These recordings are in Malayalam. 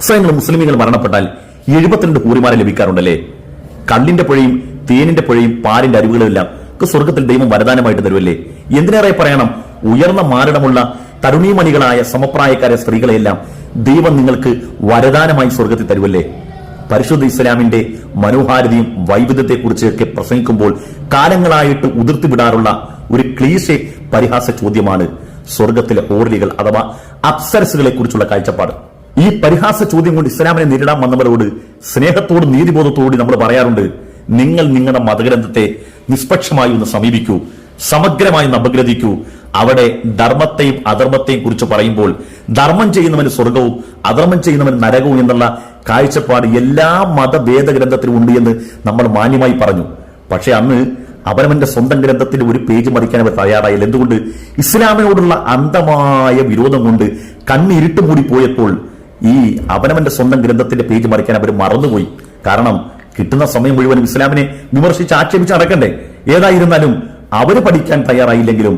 മുസ്ലിങ്ങൾ മുസ്ലിമീങ്ങൾ മരണപ്പെട്ടാൽ 72 ഹൂറിമാരെ ലഭിക്കാറുണ്ടല്ലേ? കള്ളിന്റെ പുഴയും തേനിന്റെ പുഴയും പാലിന്റെ അരുവികളെല്ലാം സ്വർഗത്തിൽ ദൈവം വരദാനമായിട്ട് തരുമല്ലേ? എന്തിനേറെ പറയണം, ഉയർന്ന മാരണമുള്ള തരുണീമണികളായ സമപ്രായക്കാരെ സ്ത്രീകളെയെല്ലാം ദൈവം നിങ്ങൾക്ക് വരദാനമായി സ്വർഗത്തിൽ തരുമല്ലേ? പരിശുദ്ധ ഇസ്ലാമിന്റെ മനോഹാരിതയും വൈവിധ്യത്തെക്കുറിച്ചൊക്കെ പ്രസംഗിക്കുമ്പോൾ കാലങ്ങളായിട്ട് ഉതിർത്തിവിടാറുള്ള ഒരു ക്ലീശെ പരിഹാസ ചോദ്യമാണ് സ്വർഗത്തിലെ ഹൂറികൾ അഥവാ അപ്സരസുകളെ കുറിച്ചുള്ള കാഴ്ചപ്പാട്. ഈ പരിഹാസ ചോദ്യം കൊണ്ട് ഇസ്ലാമിനെ നേരിടാൻ വന്നവരോട് സ്നേഹത്തോടും നീതിബോധത്തോടും നമ്മൾ പറയാറുണ്ട്, നിങ്ങൾ നിങ്ങളുടെ മതഗ്രന്ഥത്തെ നിഷ്പക്ഷമായി ഒന്ന് സമീപിക്കൂ, സമഗ്രമായി ഒന്ന് അപഗ്രഥിക്കൂ. അവിടെ ധർമ്മത്തെയും അധർമ്മത്തെയും കുറിച്ച് പറയുമ്പോൾ ധർമ്മം ചെയ്യുന്നവന് സ്വർഗവും അധർമ്മം ചെയ്യുന്നവന് നരകവും എന്നുള്ള കാഴ്ചപ്പാട് എല്ലാ മതഭേദഗ്രന്ഥത്തിലും ഉണ്ട് എന്ന് നമ്മൾ മാന്യമായി പറഞ്ഞു. പക്ഷെ അന്ന് അവനവന്റെ സ്വന്തം ഗ്രന്ഥത്തിൽ ഒരു പേജ് മറിക്കാൻ അവർ തയ്യാറായില്ല. എന്തുകൊണ്ട്? ഇസ്ലാമിനോടുള്ള അന്ധമായ വിരോധം കൊണ്ട് കണ്ണിരുട്ട് മൂടി പോയപ്പോൾ ഈ അവനവന്റെ സ്വന്തം ഗ്രന്ഥത്തിന്റെ പേജ് മറിക്കാൻ അവർ മറന്നുപോയി. കാരണം കിട്ടുന്ന സമയം മുഴുവനും ഇസ്ലാമിനെ വിമർശിച്ച് ആക്ഷേപിച്ച് നടക്കണ്ടേ. ഏതായിരുന്നാലും അവര് പഠിക്കാൻ തയ്യാറായില്ലെങ്കിലും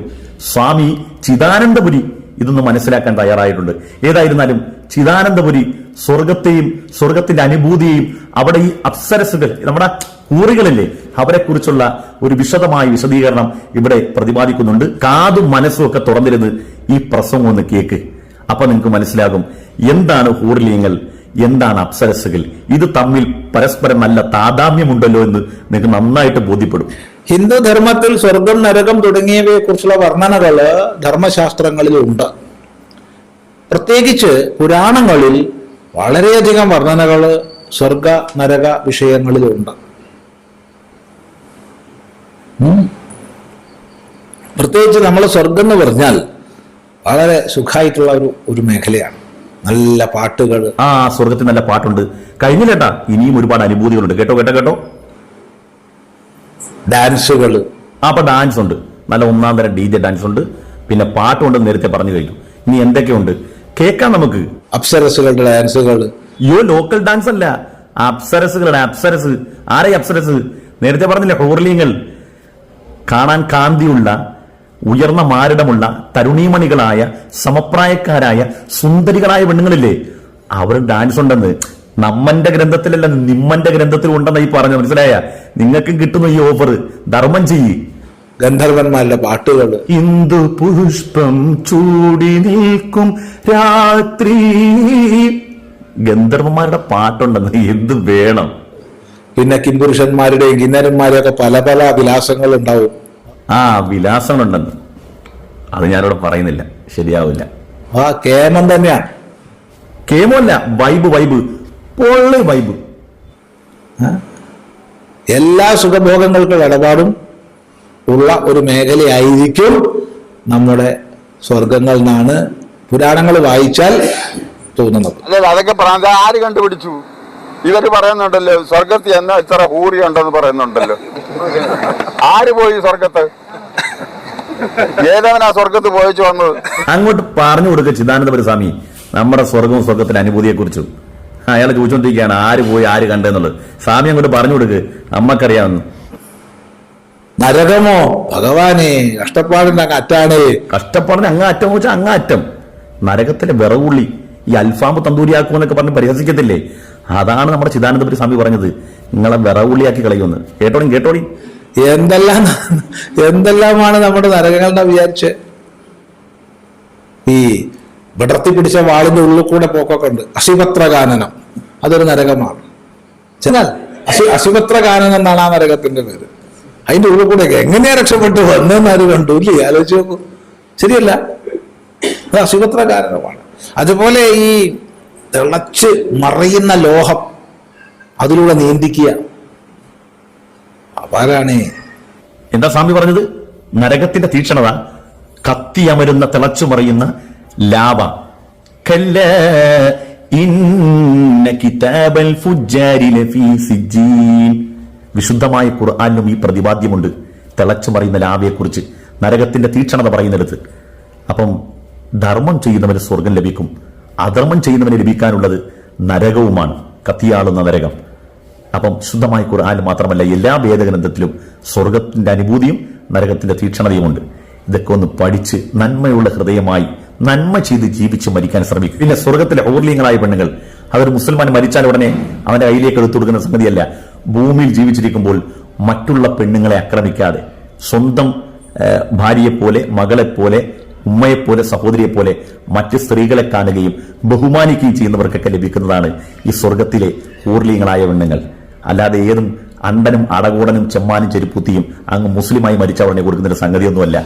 സ്വാമി ചിദാനന്ദപുരി ഇതൊന്ന് മനസ്സിലാക്കാൻ തയ്യാറായിട്ടുണ്ട്. ഏതായിരുന്നാലും ചിദാനന്ദപുരി സ്വർഗത്തെയും സ്വർഗത്തിന്റെ അനുഭൂതിയെയും അവിടെ ഈ അപ്സരസുകൾ നമ്മുടെ ഹൂറികളില്ലേ അവരെ കുറിച്ചുള്ള ഒരു വിശദമായ വിശദീകരണം ഇവിടെ പ്രതിപാദിക്കുന്നുണ്ട്. കാതും മനസ്സും ഒക്കെ തുറന്നിരുന്ന് ഈ പ്രസംഗം ഒന്ന് കേക്ക്. അപ്പൊ നിങ്ങൾക്ക് മനസ്സിലാകും എന്താണ് ഹൂറിലിയങ്ങൾ, എന്താണ് അപ്സരസുകൾ. ഇത് തമ്മിൽ പരസ്പരം നല്ല താദാമ്യമുണ്ടല്ലോ എന്ന് നിങ്ങൾക്ക് നന്നായിട്ട് ബോധ്യപ്പെടും. ഹിന്ദു ധർമ്മത്തിൽ സ്വർഗം നരകം തുടങ്ങിയവയെ കുറിച്ചുള്ള വർണ്ണനകള് ധർമ്മശാസ്ത്രങ്ങളിലുണ്ട്. പ്രത്യേകിച്ച് പുരാണങ്ങളിൽ വളരെയധികം വർണ്ണനകള് സ്വർഗ നരക വിഷയങ്ങളിലുണ്ട്. പ്രത്യേകിച്ച് നമ്മൾ സ്വർഗം എന്ന് പറഞ്ഞാൽ വളരെ സുഖമായിട്ടുള്ള ഒരു മേഖലയാണ്. നല്ല പാട്ടുകൾ, സ്വർഗത്തിൽ നല്ല പാട്ടുണ്ട്. കഴിഞ്ഞില്ലേട്ടാ, ഇനിയും ഒരുപാട് അനുഭൂതികളുണ്ട്. കേട്ടോ കേട്ടോ കേട്ടോ. ഡാൻസുകൾ, അപ്പൊ ഡാൻസ് ഉണ്ട്, നല്ല ഒന്നാം തരം DJ ഡാൻസ് ഉണ്ട്, പിന്നെ പാട്ടുണ്ടെന്ന് നേരത്തെ പറഞ്ഞു കഴിഞ്ഞു. ഇനി എന്തൊക്കെയുണ്ട് കേൾക്കാം നമുക്ക്. അപ്സരസുകളുടെ ഡാൻസുകൾ. ലോക്കൽ ഡാൻസ് അല്ല, അപ്സരസുകളുടെ. അപ്സരസ് ആരെ അപ്സരസ്? നേരത്തെ പറഞ്ഞില്ലേ ഹൂറിലിയങ്ങൾ. കാണാൻ കാന്തിയുള്ള ഉയർന്ന മാരടമുള്ള തരുണീമണികളായ സമപ്രായക്കാരായ സുന്ദരികളായ പെണ്ണുങ്ങളില്ലേ, അവർ ഡാൻസ് ഉണ്ടെന്ന് നമ്മന്റെ ഗ്രന്ഥത്തിലല്ല നിമ്മന്റെ ഗ്രന്ഥത്തിൽ ഉണ്ടെന്നായി പറഞ്ഞു. മനസ്സിലായ? നിങ്ങൾക്കും കിട്ടുന്നു ഈ ഓഫർ. ധർമ്മം ചെയ്യ്. ഗന്ധർവന്മാരുടെ പാട്ടുകൾ. ഇന്ദു പുഷ്പം ചൂടി നിൽക്കും രാത്രി. ഗന്ധർവന്മാരുടെ പാട്ടുണ്ടെന്ന് എന്ത് വേണം? പിന്നെ കിംപുരുഷന്മാരുടെയും കിന്നരന്മാരെയും ഒക്കെ പല പല വിലാസങ്ങൾ ഉണ്ടാവും. വിലാസങ്ങളുണ്ടെന്ന് അത് ഞാനിവിടെ പറയുന്നില്ല, ശരിയാവില്ല. കേമം തന്നെയാണ്. കേമല്ല, വൈബ് പൊള്ളി വൈബ്. എല്ലാ സുഖഭോഗങ്ങൾക്കും ഇടപാടും ഉള്ള ഒരു മേഖലയായിരിക്കും നമ്മുടെ സ്വർഗങ്ങൾ എന്നാണ് പുരാണങ്ങൾ വായിച്ചാൽ തോന്നുന്നത്. അല്ല, അതൊക്കെ പറയാൻ ആര് കണ്ടുപിടിച്ചു? ഇവര് പറയുന്നുണ്ടല്ലോ സ്വർഗത്തിൽ എന്നാ ഇത്ര ഹൂറി ഉണ്ടെന്ന് പറയുന്നുണ്ടല്ലോ. ആര് പോയി സ്വർഗത്ത്? ഏതവനാ സ്വർഗത്ത് പോയിച്ചു വന്നത്? അങ്ങോട്ട് പറഞ്ഞു കൊടുക്ക ചിദാനന്ദപുരി സ്വാമി നമ്മുടെ സ്വർഗവും സ്വർഗത്തിന്റെ അനുഭൂതിയെ കുറിച്ചും. അയാൾ ചോദിച്ചോണ്ടിരിക്കുകയാണ് ആര് പോയി ആര് കണ്ടെന്നുള്ളത്. സ്വാമി അങ്ങോട്ട് പറഞ്ഞു കൊടുക്ക്, നമ്മക്കറിയാവുന്നു. നരകമോ ഭഗവാനെ, കഷ്ടപ്പാടിന്റെ അങ്ങ് അറ്റാണ്. കഷ്ടപ്പാടിന് അങ്ങ് അറ്റം വെച്ചാൽ അങ്ങ് അറ്റം. നരകത്തിലെ വിറവുള്ളി ഈ അൽഫാമ്പ് തന്തൂരിയാക്കുമെന്നൊക്കെ പറഞ്ഞ് പരിഹസിക്കത്തില്ലേ, അതാണ് നമ്മുടെ ചിദാനന്ദപുരി സ്വാമി പറഞ്ഞത്. നിങ്ങളെ വിറവുള്ളിയാക്കി കളയുമെന്ന്. കേട്ടോടി. എന്തെല്ലാമാണ് നമ്മുടെ നരകങ്ങളുടെ വിചാരിച്ച്. ഈ വിടർത്തി പിടിച്ച വാളിന്റെ ഉള്ളിൽ കൂടെ പോക്കൊക്കെ ഉണ്ട്. അശിപത്രകാനനം, അതൊരു നരകമാണ്. ചെന്നാൽ അശിപത്രകാനനം എന്നാണ് ആ നരകത്തിന്റെ പേര്. അതിന്റെ ഉള്ളിൽ കൂടെ എങ്ങനെയാ രക്ഷപ്പെട്ട് വന്നെന്നാരും കണ്ടു ഇല്ലേ? ആലോചിച്ച് നോക്കൂ. ശരിയല്ല, അത് അശിപത്രകാനനമാണ്. അതുപോലെ ഈ തിളച്ച് മറയുന്ന ലോഹം അതിലൂടെ നീന്തിക്കുക, അപാരാണ്. എന്താ സ്വാമി പറഞ്ഞത്? നരകത്തിന്റെ തീക്ഷണത കത്തിയമരുന്ന തിളച്ചു മറിയുന്ന ലാവ. വിശുദ്ധമായ ഖുർആനിലും ഈ പ്രതിപാദ്യമുണ്ട് തിളച്ചു മറിയുന്ന ലാവയെ കുറിച്ച്, നരകത്തിന്റെ തീക്ഷണത പറയുന്നിടത്ത്. അപ്പം ധർമ്മം ചെയ്യുന്നവന് സ്വർഗം ലഭിക്കും, അധർമ്മം ചെയ്യുന്നവന് ലഭിക്കാനുള്ളത് നരകവുമാണ്, കത്തിയാളുന്ന നരകം. അപ്പം ശുദ്ധമായ ഖുർആനിൽ മാത്രമല്ല എല്ലാ വേദഗ്രന്ഥത്തിലും സ്വർഗത്തിന്റെ അനുഭൂതിയും നരകത്തിന്റെ തീക്ഷണതയുമുണ്ട്. ഇതൊക്കെ ഒന്ന് പഠിച്ച് നന്മയുള്ള ഹൃദയമായി നന്മ ചെയ്ത് ജീവിച്ച് മരിക്കാൻ ശ്രമിക്കും. പിന്നെ സ്വർഗത്തിലെ ഹൂറിലിയങ്ങളായ പെണ്ണുങ്ങൾ അതൊരു മുസൽമാൻ മരിച്ചാൽ ഉടനെ അവന്റെ കയ്യിലേക്ക് എടുത്തു കൊടുക്കുന്ന സംഗതിയല്ല. ഭൂമിയിൽ ജീവിച്ചിരിക്കുമ്പോൾ മറ്റുള്ള പെണ്ണുങ്ങളെ ആക്രമിക്കാതെ സ്വന്തം ഭാര്യയെപ്പോലെ, മകളെപ്പോലെ, ഉമ്മയെപ്പോലെ, സഹോദരിയെപ്പോലെ മറ്റ് സ്ത്രീകളെ കാണുകയും ബഹുമാനിക്കുകയും ചെയ്യുന്നവർക്കൊക്കെ ലഭിക്കുന്നതാണ് ഈ സ്വർഗത്തിലെ ഊർലീങ്ങളായ പെണ്ണുങ്ങൾ. അല്ലാതെ ഏതും അണ്ടനും അടകൂടനും ചെമ്മാനും ചെരുപ്പുത്തിയും അങ്ങ് മുസ്ലിമായി മരിച്ചവരെ കൊടുക്കുന്ന സംഗതിയൊന്നുമല്ല.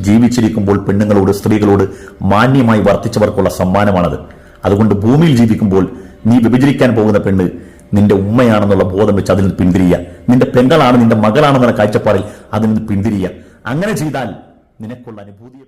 ജീവിച്ചിരിക്കുമ്പോൾ പെണ്ണുങ്ങളോട്, സ്ത്രീകളോട് മാന്യമായി വർത്തിച്ചവർക്കുള്ള സമ്മാനമാണത്. അതുകൊണ്ട് ഭൂമിയിൽ ജീവിക്കുമ്പോൾ നീ വിഭജിക്കാൻ പോകുന്ന പെണ്ണ് നിന്റെ ഉമ്മയാണെന്നുള്ള ബോധം വെച്ച് അതിൽ നിന്ന് പിന്തിരിയുക. നിന്റെ പെങ്ങളാണ്, നിന്റെ മകളാണെന്നുള്ള കാഴ്ചപ്പാടിൽ അതിൽ നിന്ന് പിന്തിരിയുക. അങ്ങനെ ചെയ്താൽ നിനക്കുള്ള അനുഭൂതിയെ